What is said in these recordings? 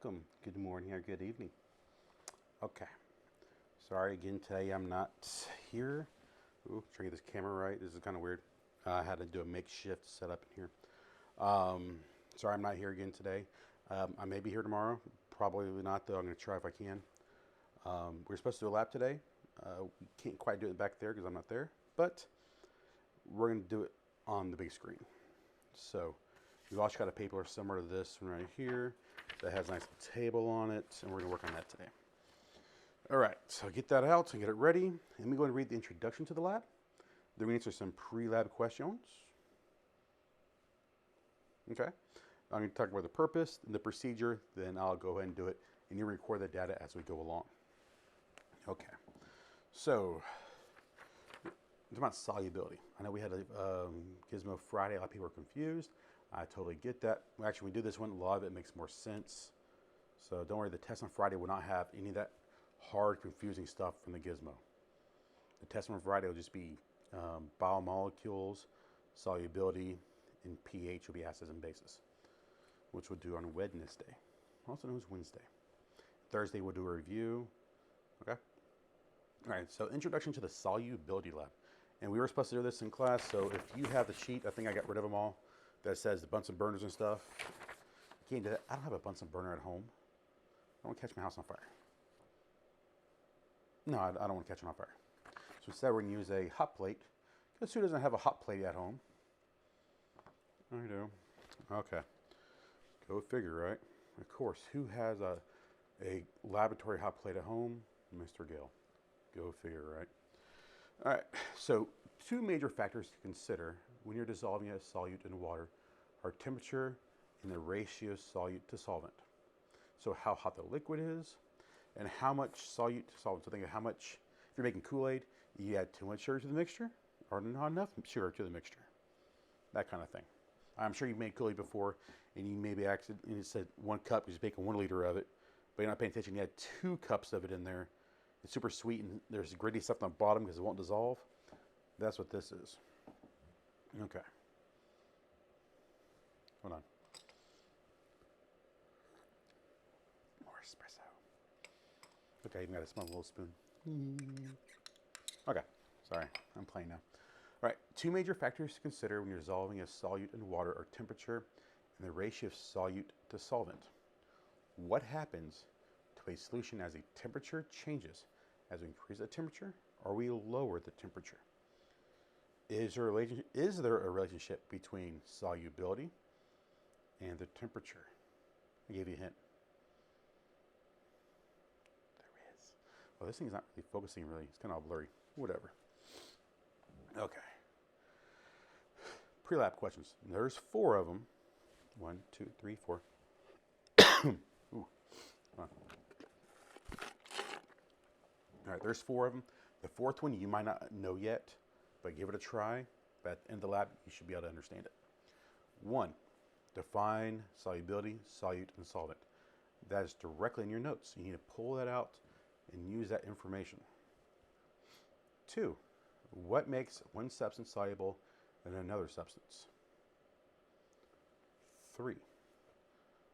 welcome. Good morning or good evening. Okay. Sorry again today I'm not here. Ooh, trying to get this camera right. This is kind of weird. I had to do a makeshift setup in here. Sorry I'm not here again today. I may be here tomorrow. Probably not though. I'm going to try if I can. We're supposed to do a lab today. We can't quite do it back there because I'm not there. But we're going to do it on the big screen. So we've also got a paper similar to this one right here that has a nice table on it, and we're going to work on that today. All right, so get that out and get it ready. Let me go and read the introduction to the lab. Then we answer some pre-lab questions. Okay, I'm going to talk about the purpose and the procedure, then I'll go ahead and do it, and you record the data as we go along. Okay, so it's about solubility. I know we had a Gizmo Friday. A lot of people are confused. I totally get that. Actually, when we do this one, a lot of it makes more sense. So don't worry, the test on Friday will not have any of that hard, confusing stuff from the Gizmo. The test on Friday will just be biomolecules, solubility, and pH will be acids and bases, which we'll do on Wednesday, also known as Wednesday. Thursday, we'll do a review. Okay? All right, so introduction to the solubility lab. And we were supposed to do this in class, so if you have the sheet, I think I got rid of them all, that says the Bunsen burners and stuff. You can't do that. I don't have a Bunsen burner at home. I don't want to catch my house on fire. No, I don't want to catch it on fire. So instead, we're going to use a hot plate. Guess who doesn't have a hot plate at home? I do. Okay. Go figure, right? Of course, who has a laboratory hot plate at home? Mr. Gill. Go figure, right? All right, so two major factors to consider when you're dissolving a solute in water are temperature and the ratio solute to solvent. So how hot the liquid is and how much solute to solvent. So think of how much, if you're making Kool-Aid, you add too much sugar to the mixture or not enough sugar to the mixture. That kind of thing. I'm sure you've made Kool-Aid before and you maybe accidentally said 1 cup because you're making 1 liter of it, but you're not paying attention. You had 2 cups of it in there. It's super sweet, and there's gritty stuff on the bottom because it won't dissolve. That's what this is. Okay. Hold on. More espresso. Okay, even got a small little spoon. Okay, sorry, I'm playing now. All right, two major factors to consider when you're dissolving a solute in water are temperature and the ratio of solute to solvent. What happens to a solution as the temperature changes? As we increase the temperature, or we lower the temperature? Is there a relationship between solubility and the temperature? I gave you a hint. There is. Well, this thing's not really focusing really. It's kind of blurry. Whatever. Okay. Pre-lab questions. There's 4 of them. 1, 2, 3, 4. Ooh. All right, there's 4 of them. The 4th one you might not know yet, but give it a try. But at the end of the lab, you should be able to understand it. 1, define solubility, solute, and solvent. That is directly in your notes. You need to pull that out and use that information. 2, what makes one substance soluble in another substance? 3,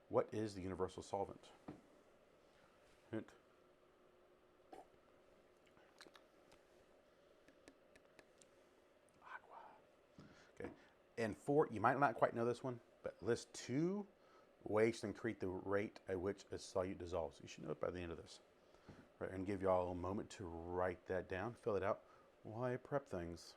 what is the universal solvent? Hint. Okay. And 4, you might not quite know this one, but list 2 ways to increase the rate at which a solute dissolves. You should know it by the end of this. Right, and give y'all a moment to write that down, fill it out while I prep things.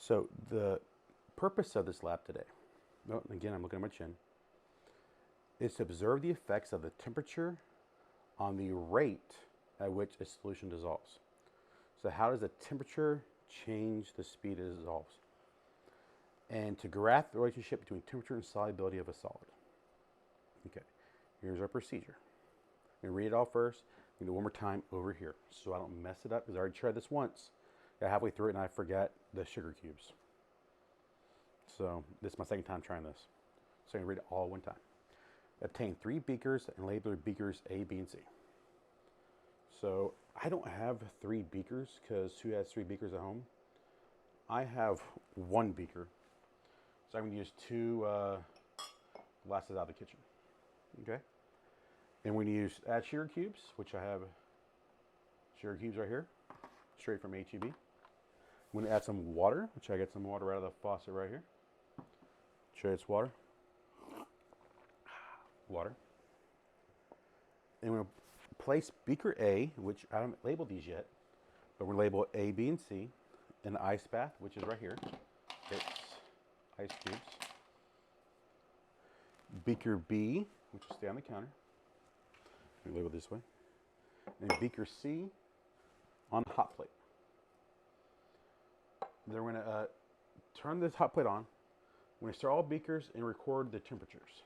So the purpose of this lab today, oh, again, I'm looking at my chin, is to observe the effects of the temperature on the rate at which a solution dissolves. So how does the temperature change the speed it dissolves? And to graph the relationship between temperature and solubility of a solid. Okay, here's our procedure. I'm gonna read it all first, and do it one more time over here, so I don't mess it up, because I already tried this once. Got halfway through it and I forgot the sugar cubes. So this is my second time trying this. So I'm gonna read it all one time. Obtain 3 beakers and label your beakers A, B, and C. So I don't have 3 beakers, because who has 3 beakers at home? I have 1 beaker. So I'm going to use 2 glasses out of the kitchen. Okay? And we're going to add sugar cubes, which I have sugar cubes right here, straight from HEB. I'm going to add some water, which I get some water out of the faucet right here. Show you it's water. Water. And we're going to place beaker A, which I haven't labeled these yet, but we're going to label A, B, and C, in the ice bath, which is right here. It's ice cubes. Beaker B, which will stay on the counter. We label it this way. And beaker C on the hot plate. Then we're going to turn this hot plate on. We're going to start all beakers and record the temperatures.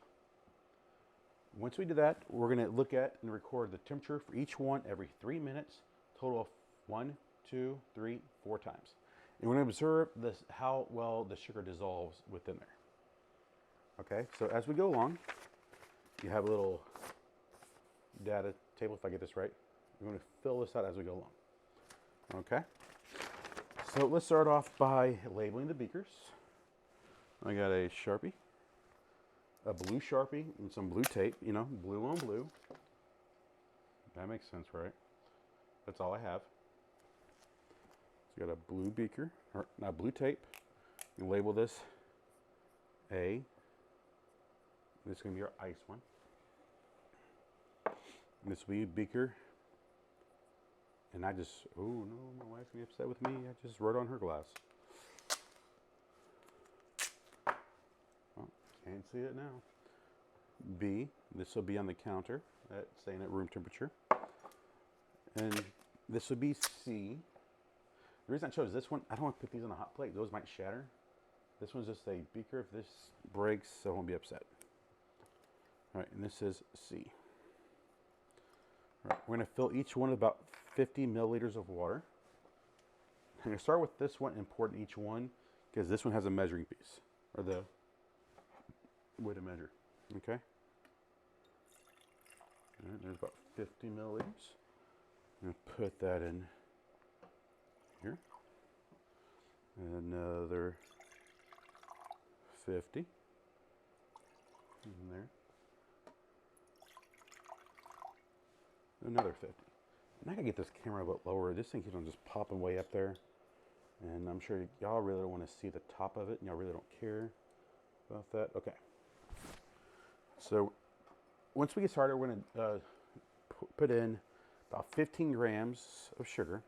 Once we do that, we're going to look at and record the temperature for each one every 3 minutes, total of 1, 2, 3, 4 times. And we're going to observe this, how well the sugar dissolves within there. Okay, so as we go along, you have a little data table, if I get this right. We're going to fill this out as we go along. Okay, so let's start off by labeling the beakers. I got a Sharpie, a blue Sharpie, and some blue tape, you know, blue on blue. That makes sense, right? That's all I have. So you got a blue beaker, or not blue tape. You label this A. This is going to be your ice one. And this will be a beaker. And I just, oh no, my wife's going to be upset with me. I just wrote on her glass. Oh, can't see it now. B, this will be on the counter, staying at room temperature. And this would be C. The reason I chose this one, I don't want to put these on a hot plate. Those might shatter. This one's just a beaker. If this breaks, I won't be upset. All right, and this is C. All right, we're going to fill each one with about 50 milliliters of water. I'm going to start with this one and pour it in each one, because this one has a measuring piece, or the way to measure. Okay? All right, there's about 50 milliliters. I'm going to put that in here. Another 50 in there. Another 50. And I gotta get this camera a bit lower. This thing keeps on just popping way up there. And I'm sure y'all really don't want to see the top of it. And y'all really don't care about that. Okay. So once we get started, we're gonna put in about 15 grams of sugar,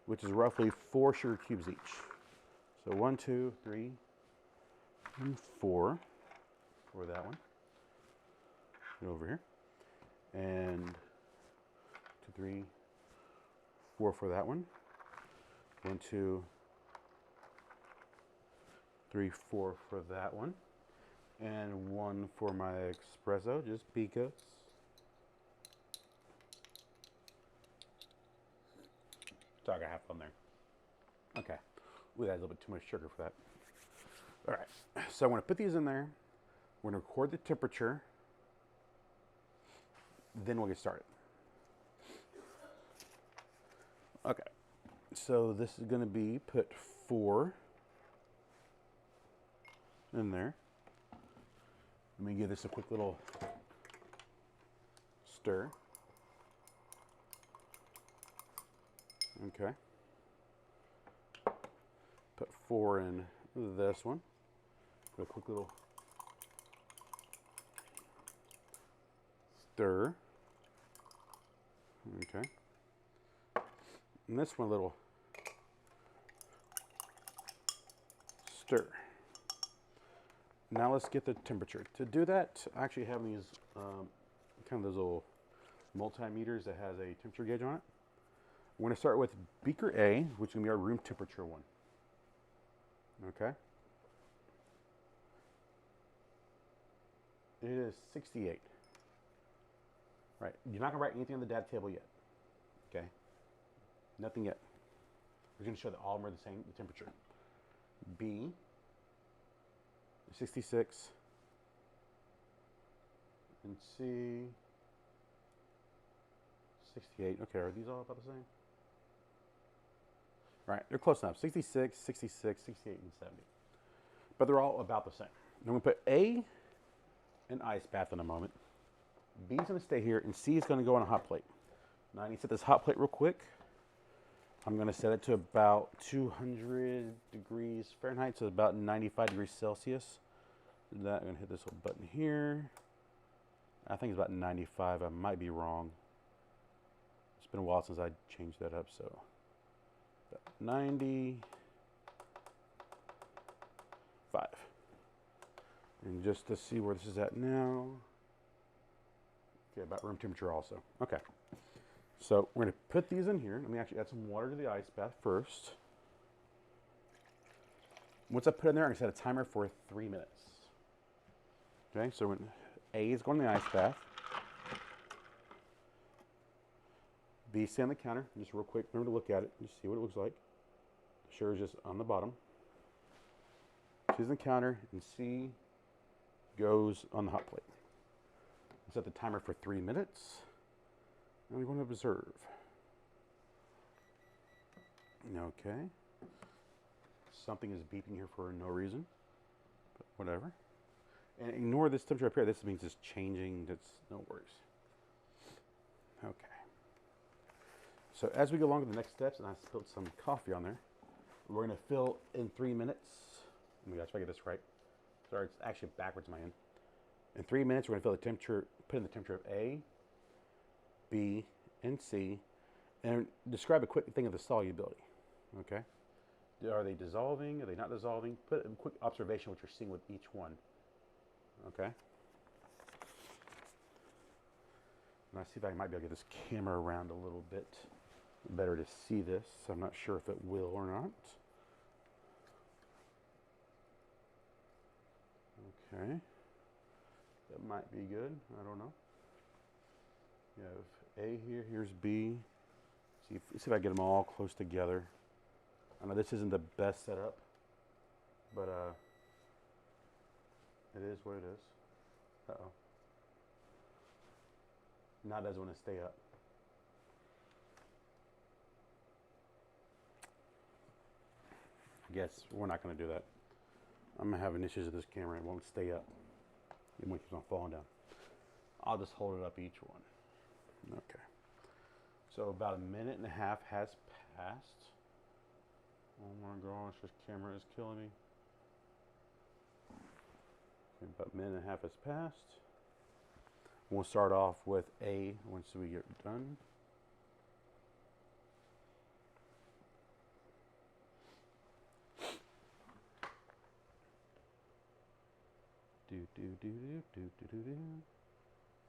which is roughly 4 sugar cubes each. So 1, 2, 3, and 4 for that one. Get over here. And 2, 3, 4 for that one. 1, 2, 3, 4 for that one. And 1 for my espresso, just because. So I got half on there. Okay. Ooh, that's a little bit too much sugar for that. All right. So I'm going to put these in there. We're going to record the temperature. Then we'll get started. Okay. So this is going to be put 4 in there. Let me give this a quick little stir. Okay. Put 4 in this one. Put a quick little stir. Okay. And this one a little stir. Now let's get the temperature. To do that, I actually have these kind of those little multimeters that has a temperature gauge on it. We're going to start with beaker A, which is going to be our room temperature one. Okay. It is 68. Right. You're not going to write anything on the data table yet. Okay. Nothing yet. We're going to show that all of them are the same, the temperature. B, 66, and C, 68. Okay, are these all about the same? Right, they're close enough. 66, 66, 68, and 70. But they're all about the same. Now we're going to put A in ice bath in a moment. B is going to stay here, and C is going to go on a hot plate. Now I need to set this hot plate real quick. I'm going to set it to about 200 degrees Fahrenheit, so about 95 degrees Celsius. I'm going to hit this little button here. I think it's about 95. I might be wrong. It's been a while since I changed that up, so about 95. And just to see where this is at now. Okay, about room temperature also. Okay. So we're going to put these in here. Let me actually add some water to the ice bath first. Once I put it in there, I'm going to set a timer for 3 minutes. Okay, so when A is going in the ice bath. B, stay on the counter. Just real quick, remember to look at it. Just see what it looks like. The sugar is just on the bottom. She's on the counter, and C goes on the hot plate. Set the timer for 3 minutes. And we're going to observe. Okay. Something is beeping here for no reason. But whatever. And ignore this temperature up here. This means it's changing. That's no worries. Okay. So as we go along to the next steps, and I spilled some coffee on there, we're going to fill in 3 minutes. Let me try to get this right. Sorry, it's actually backwards in my end. In 3 minutes, we're going to fill the temperature, put in the temperature of A, B, and C, and describe a quick thing of the solubility. Okay? Are they dissolving? Are they not dissolving? Put a quick observation what you're seeing with each one. Okay? And I see if I might be able to get this camera around a little bit better to see this. I'm not sure if it will or not. Okay. That might be good. I don't know. You have A here, here's B. See if I get them all close together. I know this isn't the best setup, but it is what it is. Uh-oh. Now it doesn't want to stay up. I guess we're not going to do that. I'm going to have an issue with this camera. It won't stay up. It keeps on falling down. I'll just hold it up each one. Okay. So about 1.5 minutes has passed. Oh my gosh, this camera is killing me. Okay, about 1.5 minutes has passed. We'll start off with A once we get done. Do do do do do do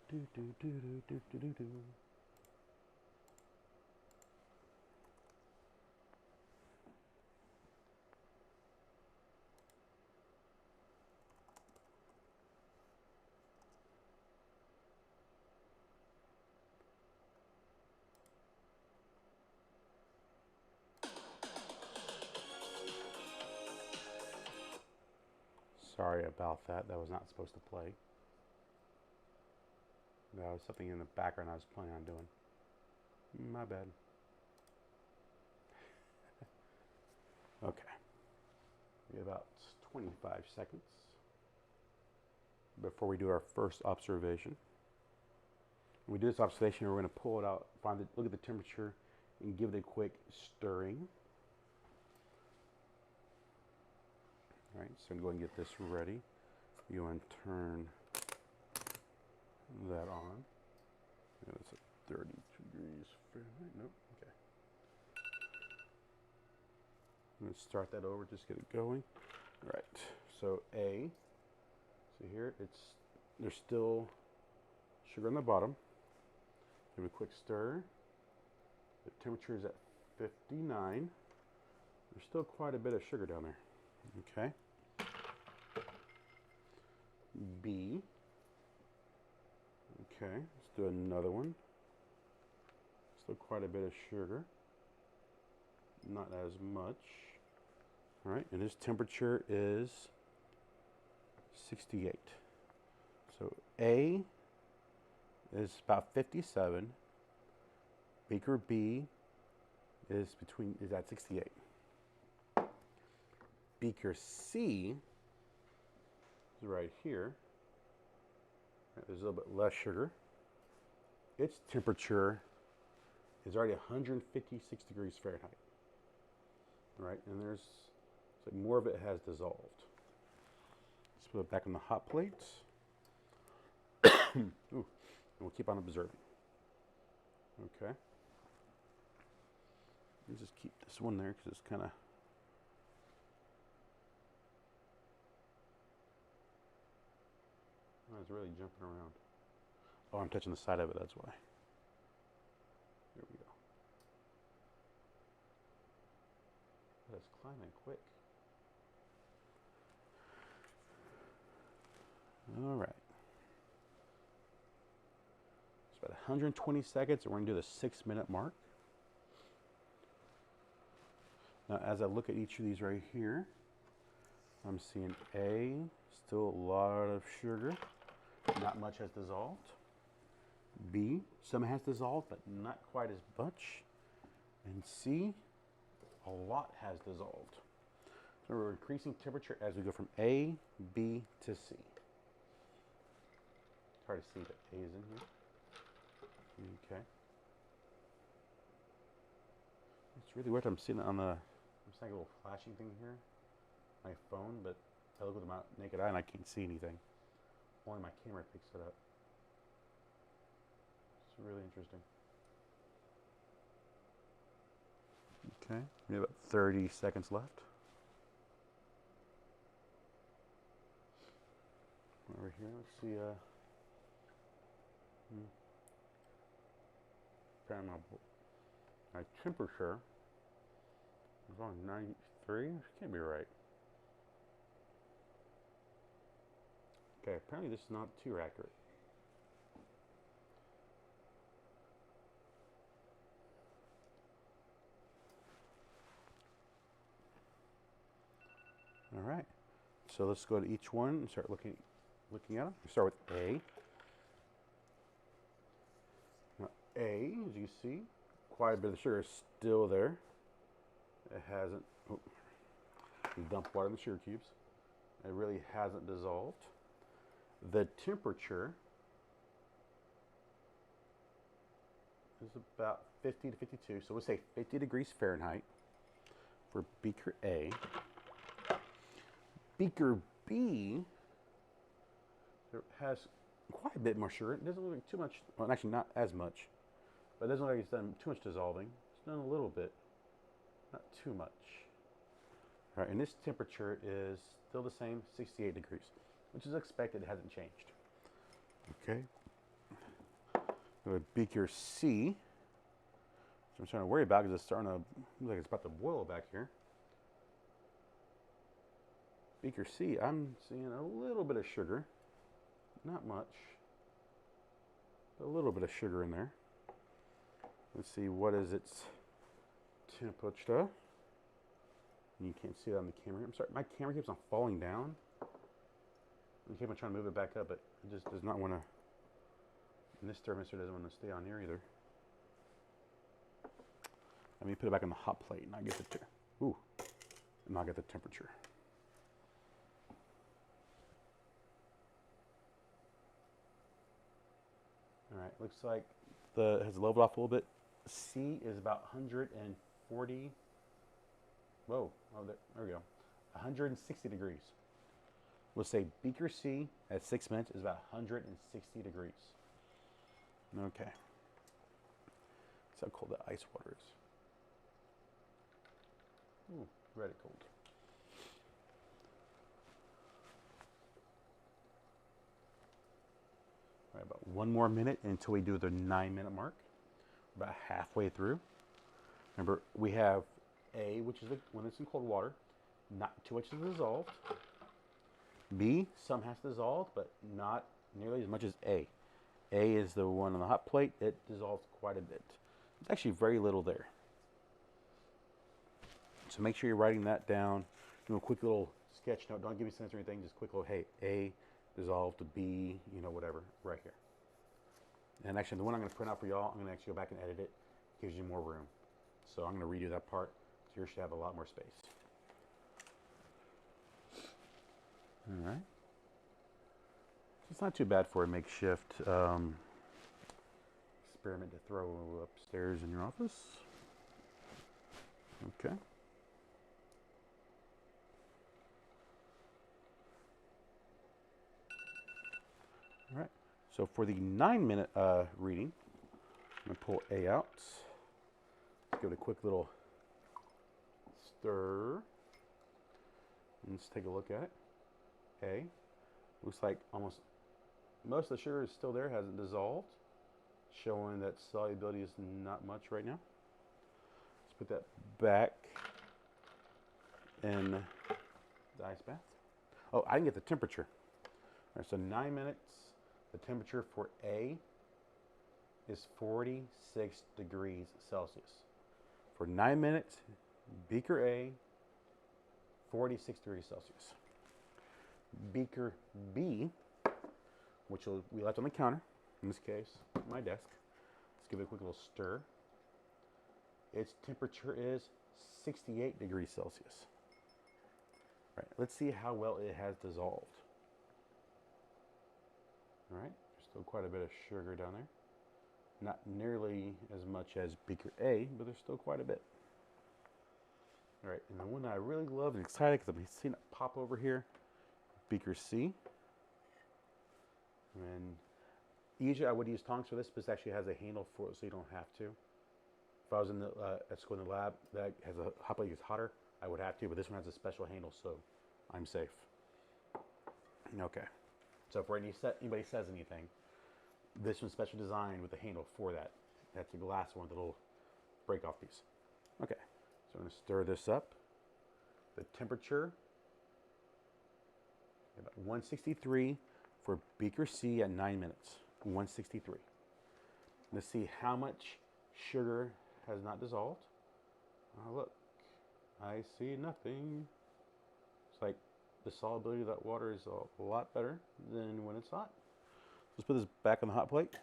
do do do do do do do do. Sorry about that. That was not supposed to play. That was something in the background I was planning on doing. My bad. Okay. We have about 25 seconds before we do our first observation. When we do this observation, we're going to pull it out, look at the temperature, and give it a quick stirring. All right, so I'm going to get this ready. You want to turn that on. That's at 32 degrees Fahrenheit. Nope. Okay. I'm going to start that over, just get it going. Right. So A. See here, there's still sugar on the bottom. Give it a quick stir. The temperature is at 59. There's still quite a bit of sugar down there. Okay. B. Okay, let's do another one. Still quite a bit of sugar. Not as much. All right, and his temperature is 68. So A is about 57. Beaker B is at 68. Beaker C is right here. There's a little bit less sugar. Its temperature is already 156 degrees Fahrenheit. Right, and there's like more of it has dissolved. Let's put it back on the hot plates. Ooh, and we'll keep on observing. Okay. Let's just keep this one there because it's kind of. Oh, it's really jumping around. Oh, I'm touching the side of it, that's why. There we go. But it's climbing quick. All right. It's about 120 seconds, and we're going to do the 6-minute mark. Now, as I look at each of these right here, I'm seeing A, still a lot of sugar. Not much has dissolved. B, some has dissolved, but not quite as much. And C, a lot has dissolved. So we're increasing temperature as we go from A, B to C. It's hard to see, but A is in here. Okay. It's really weird. I'm seeing it on the, I'm seeing a little flashing thing here. My phone, but I look with my naked eye and I can't see anything. Only my camera picks it up. It's really interesting. Okay, we have about 30 seconds left. Over here, let's see. Apparently my temperature is on 93. Can't be right. Okay, apparently this is not too accurate. All right, so let's go to each one and start looking at them. We start with A. Now A, as you see, quite a bit of the sugar is still there. It hasn't, oh, we dumped water in the sugar cubes. It really hasn't dissolved. The temperature is about 50 to 52, so we'll say 50 degrees Fahrenheit for beaker A. Beaker B has quite a bit more sugar. It doesn't look like too much, well, actually not as much, but it doesn't look like it's done too much dissolving. It's done a little bit, not too much. All right, and this temperature is still the same, 68 degrees, which is expected. It hasn't changed. Okay. Go to beaker C, which I'm starting to worry about because it's starting to look like it's about to boil back here. Beaker C, I'm seeing a little bit of sugar. Not much. A little bit of sugar in there. Let's see, what is its temperature? You can't see that on the camera. I'm sorry, my camera keeps on falling down. I keep on trying to move it back up, but it just does not want to. And this thermistor doesn't want to stay on there either. Let me put it back on the hot plate and I get and I'll get the temperature. All right, looks like it has leveled off a little bit. C is about 140. Whoa, oh, there we go. 160 degrees. We'll say beaker C at 6 minutes is about 160 degrees. Okay. That's how cold the ice water is. Ooh, ready cold. one more minute until we do the 9-minute mark. About halfway through. Remember, we have A, which is when it's in cold water, not too much is dissolved. B, some has dissolved, but not nearly as much as A. A is the one on the hot plate. It dissolves quite a bit. It's actually very little there. So make sure you're writing that down. Do a quick little sketch note. Don't give me sense or anything. Just quick little, hey, A dissolved to B, you know, whatever, right here. And actually, the one I'm going to print out for y'all, I'm going to actually go back and edit it. Gives you more room. So I'm going to redo that part. So yours should have a lot more space. All right. It's not too bad for a makeshift experiment to throw upstairs in your office. Okay. All right. So for the 9-minute reading, I'm going to pull A out. Let's give it a quick little stir. And let's take a look at it. A. Looks like almost most of the sugar is still there, hasn't dissolved, showing that solubility is not much right now. Let's put that back in the ice bath. Oh, I didn't get the temperature. All right, so 9 minutes. The temperature for A is 46 degrees Celsius. For 9 minutes, beaker A, 46 degrees Celsius. Beaker B, which we left on the counter, in this case, my desk. Let's give it a quick little stir. Its temperature is 68 degrees Celsius. All right, let's see how well it has dissolved. All right, there's still quite a bit of sugar down there. Not nearly as much as beaker A, but there's still quite a bit. All right, and the one that I really love and excited because I've seen it pop over here, beaker C. And usually I would use tongs for this, but this actually has a handle for it, so you don't have to. If I was in the at school in the lab that has a hot plate that's hotter, I would have to, but this one has a special handle, so I'm safe. Okay. So if anybody says anything, this one's special designed with a handle for that. That's the glass one, the little break off piece. Okay. So I'm going to stir this up. The temperature, about 163 for beaker C at 9 minutes. 163. Let's see how much sugar has not dissolved. Oh, look. I see nothing. It's like the solubility of that water is a lot better than when it's hot. Let's put this back on the hot plate.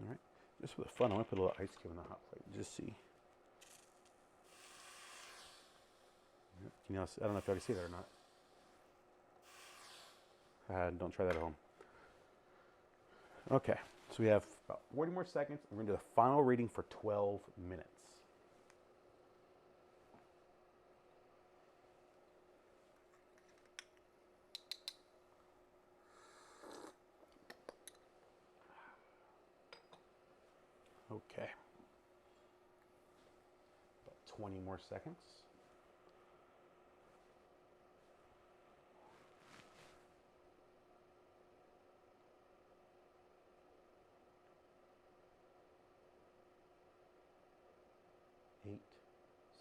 All right. Just for the fun, I want to put a little ice cube on the hot plate. Just see. You know, I don't know if you can see that or not. Don't try that at home. Okay, so we have about 40 more seconds. We're going to do the final reading for 12 minutes. Okay. About 20 more seconds. Eight,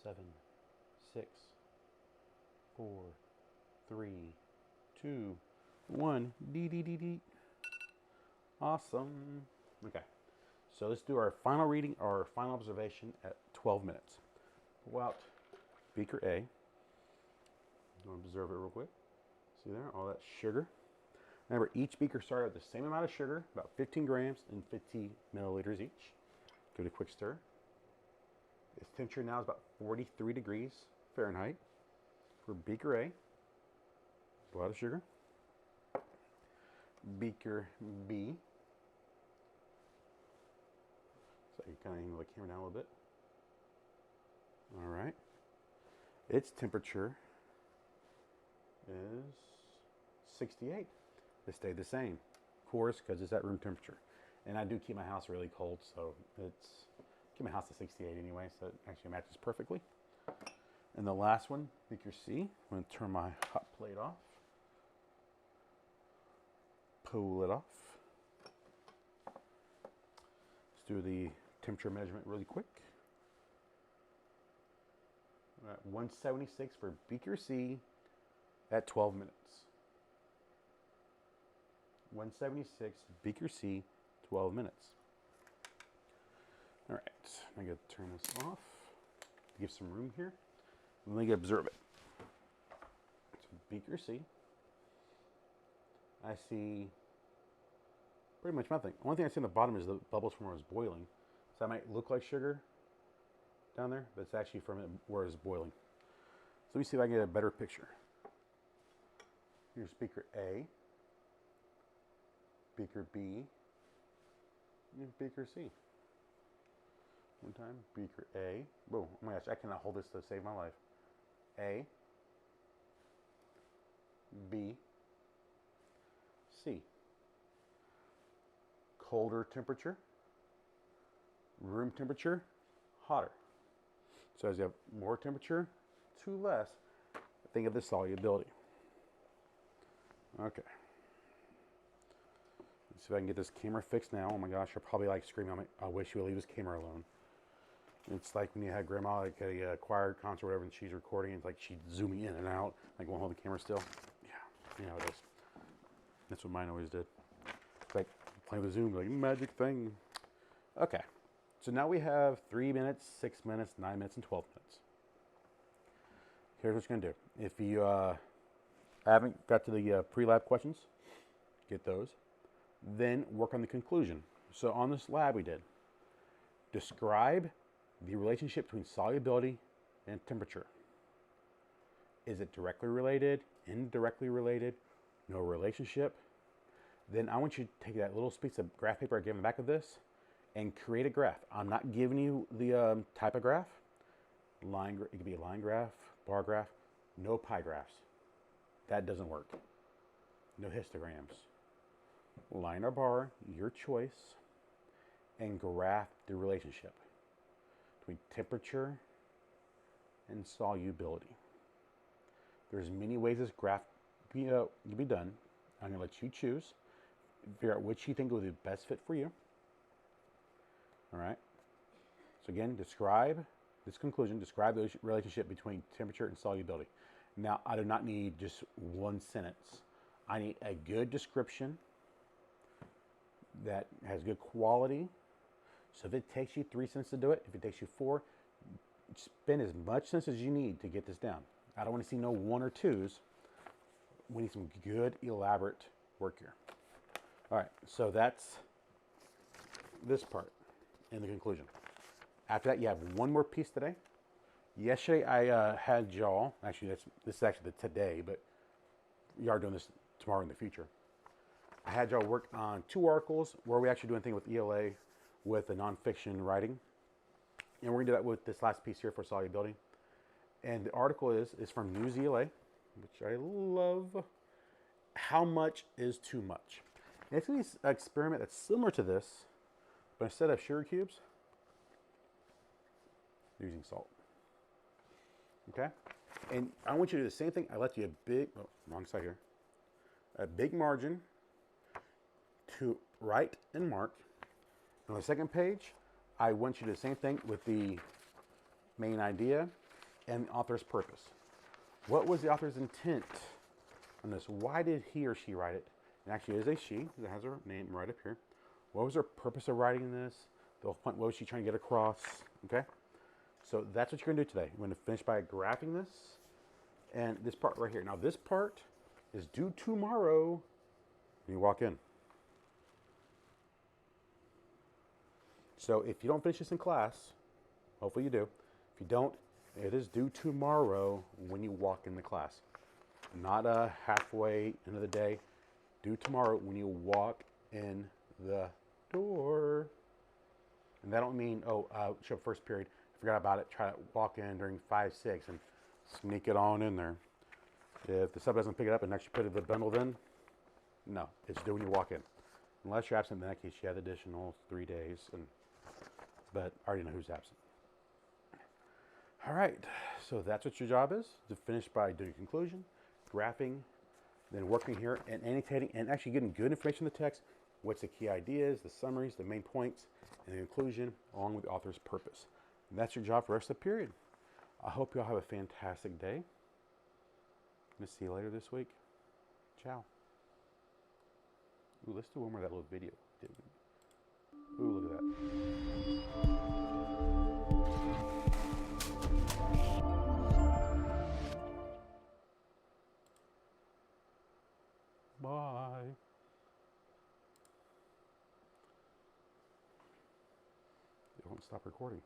7, 6, 4, 3, 2, 1. D. Awesome. Okay. So let's do our final reading, our final observation at 12 minutes. Pull out beaker A. I'm going to observe it real quick. See there, all that sugar. Remember, each beaker started with the same amount of sugar, about 15 grams and 50 milliliters each. Give it a quick stir. Its temperature now is about 43 degrees Fahrenheit for beaker A. A lot of sugar. Beaker B. So you kind of angle the camera down a little bit. All right. Its temperature is 68. It stayed the same, of course, because it's at room temperature. And I do keep my house really cold, so keep my house at 68 anyway, so it actually matches perfectly. And the last one, beaker C. I'm going to turn my hot plate off. pull it off. Let's do the temperature measurement really quick. We're at 176 for beaker C at 12 minutes. 176 beaker C, 12 minutes. All right, I'm going to turn this off to give some room here. Let me observe it. So beaker C, I see pretty much nothing. One thing I see on the bottom is the bubbles from where it's boiling. So that might look like sugar down there, but it's actually from where it's boiling. So let me see if I can get a better picture. Here's beaker A, beaker B, and beaker C. One time, beaker A. Whoa, oh my gosh, I cannot hold this to save my life. A, B, C. Colder temperature, room temperature, hotter. So as you have more temperature to less, think of the solubility. Okay. Let's see if I can get this camera fixed now. Oh my gosh, I'll probably like screaming, I wish you would leave this camera alone. It's like when you had grandma like a choir concert or whatever, and she's recording, and it's like she's zooming in and out, like won't hold the camera still. Yeah, you know it is. That's what mine always did. It's like playing with Zoom, like magic thing. Okay, so now we have 3 minutes, 6 minutes, 9 minutes, and 12 minutes. Here's what you're gonna do. If you haven't got to the pre-lab questions, get those. Then work on the conclusion. So on this lab we did, describe the relationship between solubility and temperature. Is it directly related, indirectly related, no relationship? Then I want you to take that little piece of graph paper I gave in the back of this and create a graph. I'm not giving you the type of graph. It could be a line graph, bar graph, no pie graphs. That doesn't work. No histograms. Line or bar, your choice, and graph the relationship between temperature and solubility. There's many ways this graph can be done. I'm going to let you choose, figure out which you think will be the best fit for you. All right. So again, describe this conclusion, describe the relationship between temperature and solubility. Now, I do not need just one sentence. I need a good description that has good quality. So if it takes you 3 sentences to do it, if it takes you 4, spend as much sense as you need to get this down. I don't want to see no 1 or 2s. We need some good, elaborate work here. All right, so that's this part in the conclusion. After that, you have one more piece today. Yesterday, I had y'all, actually, this is actually the today, but you are doing this tomorrow in the future. I had y'all work on 2 articles where we actually doing things with ELA with the nonfiction writing. And we're gonna do that with this last piece here for solubility. And the article is from News ELA, which I love. How much is too much? And it's gonna be an experiment that's similar to this, but instead of sugar cubes, using salt. Okay? And I want you to do the same thing. I left you a big, oh, wrong side here, a big margin to write and mark. On the second page, I want you to do the same thing with the main idea and the author's purpose. What was the author's intent on this? Why did he or she write it? And actually, it is a she that has her name right up here. What was her purpose of writing this? The whole point, what was she trying to get across? Okay? So that's what you're going to do today. You're going to finish by graphing this and this part right here. Now, this part is due tomorrow when you walk in. So if you don't finish this in class, hopefully you do. If you don't, it is due tomorrow when you walk in the class. Not halfway into the day. Due tomorrow when you walk in the door. And that don't mean, show up first period, forgot about it, try to walk in during 5, 6 and sneak it on in there. If the sub doesn't pick it up and actually put the bundle in, no, it's due when you walk in. Unless you're absent, in that case, you have additional 3 days, but I already know who's absent. All right, so that's what your job is, to finish by doing conclusion, graphing, then working here and annotating and actually getting good information in the text. What's the key ideas, the summaries, the main points, and the conclusion, along with the author's purpose. And that's your job for the rest of the period. I hope you all have a fantastic day. I'll see you later this week. Ciao. Ooh, let's do one more of that little video. Ooh, look at that. Bye. It won't stop recording.